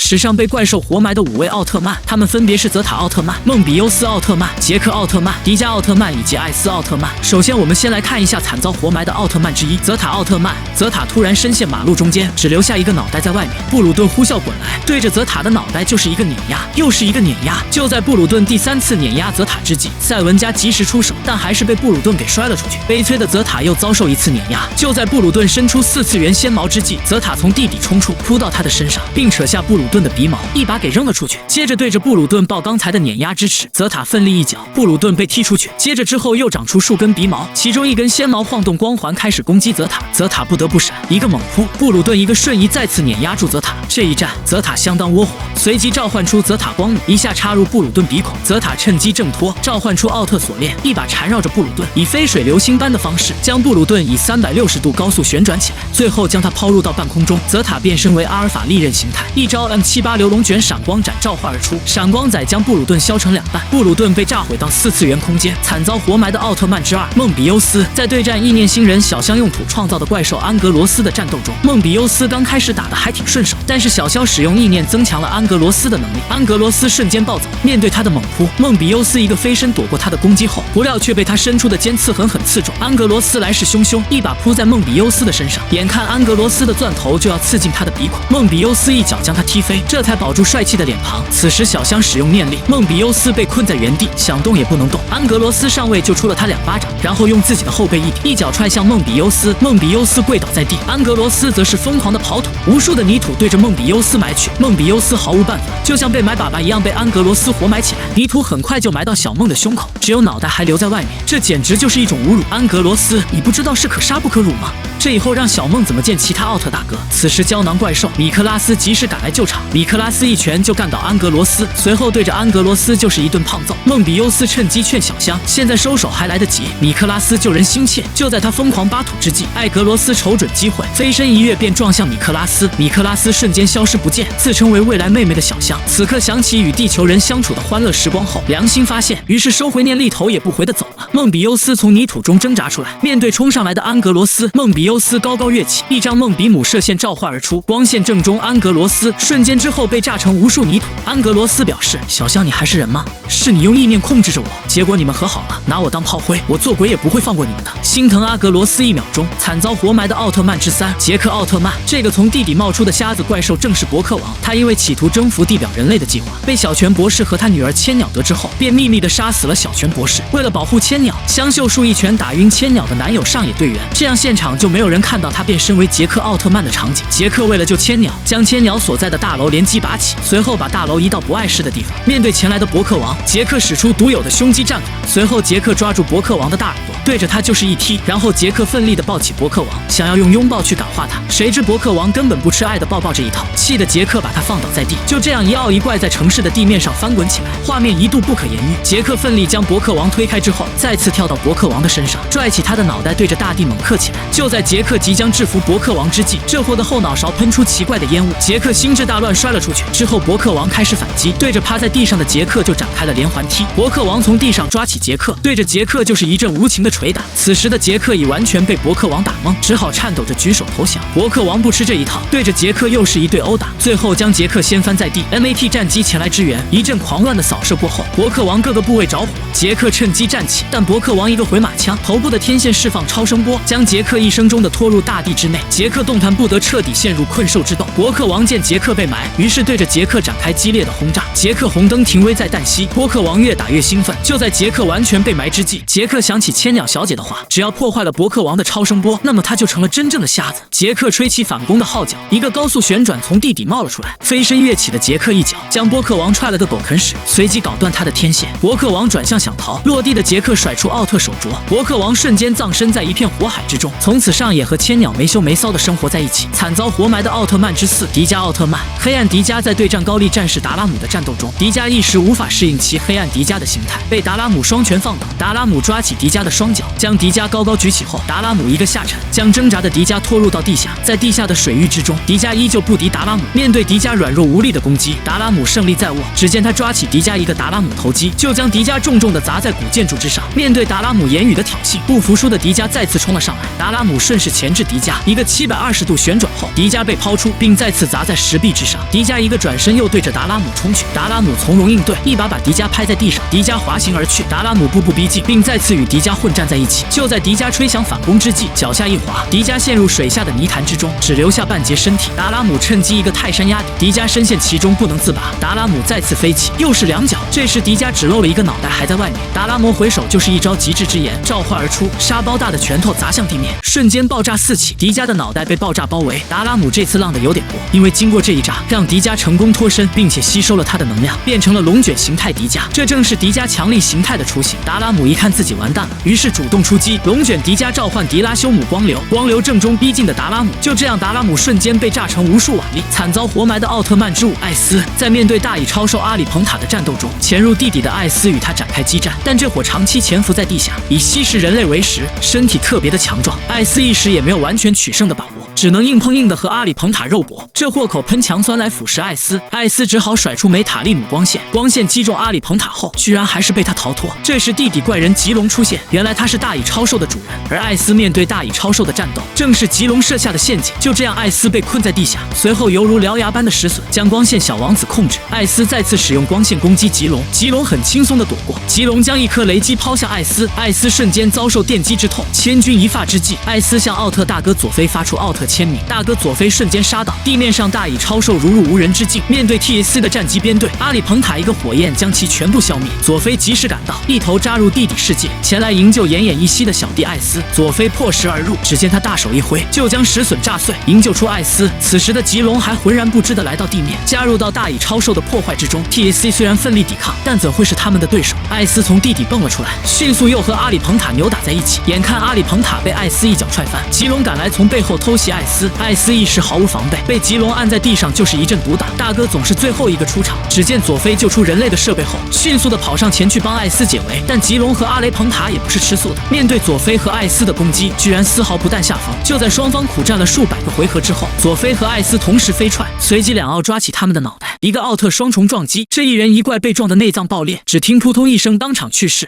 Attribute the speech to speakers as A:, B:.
A: 史上被怪兽活埋的5位奥特曼，他们分别是泽塔奥特曼、梦比优斯奥特曼、杰克奥特曼、迪迦奥特曼以及艾斯奥特曼。首先，我们先来看一下惨遭活埋的奥特曼之一——泽塔奥特曼。泽塔突然深陷马路中间，只留下一个脑袋在外面。布鲁顿呼啸滚来，对着泽塔的脑袋就是一个碾压，又是一个碾压。就在布鲁顿第3次碾压泽塔之际，赛文加及时出手，但还是被布鲁顿给摔了出去。悲催的泽塔又遭受一次碾压。就在布鲁顿伸出4次元仙矛之际，泽塔从地底冲出，扑到他的身上，并扯下布鲁顿的鼻毛，一把给扔了出去。接着对着布鲁顿爆刚才的碾压之耻，泽塔奋力一脚，布鲁顿被踢出去。接着之后又长出数根鼻毛，其中一根仙毛晃动光环开始攻击泽塔，泽塔不得不闪，一个猛扑，布鲁顿一个瞬移再次碾压住泽塔。这一战泽塔相当窝火，随即召唤出泽塔光弩，一下插入布鲁顿鼻孔。泽塔趁机挣脱，召唤出奥特锁链，一把缠绕着布鲁顿，以飞水流星般的方式将布鲁顿以360度高速旋转起来，最后将他抛入到半空中。泽塔变身为阿尔法利刃形态，一招 M78流龙卷闪光斩召唤而出，闪光仔将布鲁顿削成2半，布鲁顿被炸毁到4次元空间，惨遭活埋的奥特曼之2梦比优斯。在对战意念星人小香用土创造的怪兽安格罗斯的战斗中，梦比优斯刚开始打得还挺顺手，但是小肖使用意念增强了安格罗斯的能力，安格罗斯瞬间暴走，面对他的猛扑，梦比优斯一个飞身躲过他的攻击后，不料却被他伸出的尖刺狠狠刺中。安格罗斯来势汹汹，一把扑在梦比优斯的身上，眼看安格罗斯的钻头就要刺进他的鼻孔，梦比优斯一脚将他踢飞，这才保住帅气的脸庞。此时小香使用念力，梦比优斯被困在原地，想动也不能动。安格罗斯上位就出了他2巴掌，然后用自己的后背一抵，一脚踹向梦比优斯，梦比优斯跪倒在地，安格罗斯则是疯狂的刨土，无数的泥土对着梦比优斯埋去，梦比优斯毫无办法，就像被埋粑粑一样被安格罗斯活埋起来，泥土很快就埋到小梦的胸口，只有脑袋还留在外面，这简直就是一种侮辱。安格罗斯，你不知道是可杀不可辱吗？这以后让小梦怎么见其他奥特大哥？此时胶囊怪兽米克拉斯及时赶来救场，米克拉斯一拳就干倒安格罗斯，随后对着安格罗斯就是一顿胖揍。梦比优斯趁机劝小香，现在收手还来得及。米克拉斯救人心切，就在他疯狂扒土之际，艾格罗斯瞅准机会，飞身一跃便撞向米克拉斯，米克拉斯瞬间消失不见。自称为未来妹妹的小香，此刻想起与地球人相处的欢乐时光后，良心发现，于是收回念力，头也不回的走了。梦比优斯从泥土中挣扎出来，面对冲上来的安格罗斯，梦比优斯高高跃起，一张梦比姆射线召唤而出，光线正中安格罗斯，瞬间之后被炸成无数泥土。安格罗斯表示：“小香，你还是人吗？是你用意念控制着我，结果你们和好了，拿我当炮灰，我做鬼也不会放过你们的。”心疼阿格罗斯1秒钟，惨遭活埋的奥特曼之3杰克奥特曼。这个从地底冒出的瞎子怪兽正是伯克王，他因为企图征服地表人类的计划，被小泉博士和他女儿千鸟得知后，便秘密地杀死了小泉博士。为了保护千鸟，香秀树一拳打晕千鸟的男友上野队员，这样现场就没有人看到他变身为杰克奥特曼的场景。杰克为了救千鸟，将千鸟所在的大楼连击拔起，随后把大楼移到不碍事的地方。面对前来的伯克王，杰克使出独有的胸肌战法，随后杰克抓住伯克王的大耳朵，对着他就是一踢，然后杰克奋力地抱起伯克王，想要用拥抱去感化他，谁知伯克王根本不吃爱的抱抱这一套，气得杰克把他放倒在地，就这样一奥一怪在城市的地面上翻滚起来，画面一度不可言喻。杰克奋力将伯克王推开之后，再次跳到伯克王的身上，拽起他的脑袋对着大地猛磕起来。就在杰克即将制服伯克王之际，这货的后脑勺喷出奇怪的烟雾，杰克心智大乱摔了出去。之后伯克王开始反击，对着趴在地上的杰克就展开了连环踢。伯克王从地上抓起杰克，对着杰克就是一阵无情的捶打。此时的杰克已完全被伯克王打懵，只好颤抖着举手投降。伯克王不吃这一套，对着杰克又是一对殴打，最后将杰克掀翻在地。MAT 战机前来支援，一阵狂乱的扫射过后，伯克王各个部位着火，杰克趁机站起，但伯克王一个回马枪，头部的天线释放超声波，将杰克一生中的拖入大地之内。杰克动弹不得，彻底陷入困兽之斗。伯克王见杰克被埋，于是对着杰克展开激烈的轰炸。杰克红灯停危在旦夕，伯克王越打越兴奋。就在杰克完全被埋之际，杰克想起千鸟小姐的话，只要破坏了伯克王的超声波，那么他就成了真正的瞎子。杰克吹起反攻的号角，一个高速旋转从地底冒了出来，飞身跃起的杰克一脚将伯克王踹了个狗啃屎，随即搞断他的天线。伯克王转向想逃，落地的杰克甩出奥特手镯，伯克王瞬间葬身在一片火海之中。从此上野和千鸟没羞没臊的生活在一起。惨遭活埋的奥特曼之4迪迦奥特曼。黑暗迪迦在对战高丽战士达拉姆的战斗中，迪迦一时无法适应其黑暗迪迦的形态，被达拉姆双拳放倒。达拉姆抓起迪迦的双脚，将迪迦高高举起后，达拉姆一个下沉，将挣扎的迪迦拖入到地下。在地下的水域之中，迪迦依旧不敌达拉姆。面对迪迦软弱无力的的攻击，达拉姆胜利在握。只见他抓起迪迦一个达拉姆投击，就将迪迦重重地砸在古建筑之上。面对达拉姆言语的挑衅，不服输的迪迦再次冲了上来。达拉姆顺势钳制迪迦，一个720度旋转后，迪迦被抛出，并再次砸在石壁之上。迪迦一个转身又对着达拉姆冲去，达拉姆从容应对，一把迪迦拍在地上，迪迦滑行而去。达拉姆步步逼近，并再次与迪迦混战在一起。就在迪迦吹响反攻之际，脚下一滑，迪迦陷入水下的泥潭之中，只留下半截身体。达拉姆趁机一个泰山压顶，迪迦深陷其中不能自拔。达拉姆再次飞起，又是两脚。这时迪迦只露了一个脑袋还在外面。达拉姆回手就是一招极致之眼，召唤而出，沙包大的拳头砸向地面，瞬间爆炸四起，迪迦的脑袋被爆炸包围。达拉姆这次浪的有点过，因为经过这一炸，让迪迦成功脱身，并且吸收了他的能量，变成了龙卷形态迪迦。这正是迪迦强力形态的雏形。达拉姆一看自己完蛋了，于是主动出击，龙卷迪迦召唤迪拉修姆光流，光流正中逼近的达拉姆。就这样，达拉姆瞬间被炸成无数瓦砾，惨遭活埋的奥特曼之舞艾斯。在面对大蚁超兽阿里彭塔的战斗中，潜入地底的艾斯与他展开激战，但这伙长期潜伏在地下，以吸食人类为食，身体特别的强壮。艾斯一时也没有完全取胜的把握，只能硬碰硬的和阿里彭塔肉搏。这货口喷强酸来腐蚀艾斯，艾斯只好甩出梅塔利姆光线，光线击中阿里彭塔后，居然还是被他逃脱。这时地底怪人吉龙出现，原来他是大蚁超兽的主人，而艾斯面对大蚁超兽的战斗，正是吉龙设下的陷阱。就这样，艾斯被困在地下，随后犹如獠牙般的石笋将光线小王子控制。艾斯再次使用光线攻击吉龙，吉龙很轻松的躲过。吉龙将一颗雷击抛向艾斯，艾斯瞬间遭受电击之痛，千钧一发之际，艾斯向奥特大哥佐菲发出奥特签名，大哥佐菲瞬间杀倒，地面上大蚁超兽如入无人之境。面对 TS 的战机编队，阿里彭塔一个火焰将其全部消灭。佐菲及时赶到，一头扎入地底世界，前来营救奄奄一息的小弟艾斯。佐菲破石而入，只见他大手一挥，就将石笋炸碎，营救出艾斯。此时的吉龙还浑然不知的来到地面，加入到大蚁超兽的破坏之中。TSC 虽然奋力抵抗，但怎会是他们的对手？艾斯从地底蹦了出来，迅速又和阿里彭塔扭打在一起。眼看阿里彭塔被艾斯一脚踹翻，吉龙赶来从背后偷袭艾斯，艾斯一时毫无防备，被吉龙按在地上就是一阵毒打。大哥总是最后一个出场，只见佐菲救出人类的设备后，迅速的跑上前去帮艾斯解围。但吉龙和阿雷彭塔也不是吃素的，面对佐菲和艾斯的攻击，居然丝毫不淡下风。就在双方苦战了数百个回合之后，佐菲和艾斯同时飞踹，随即两奥抓起他们的脑袋，一个奥特双重撞击，这一人一怪被撞的内脏爆裂，只听扑通一声，当场去世。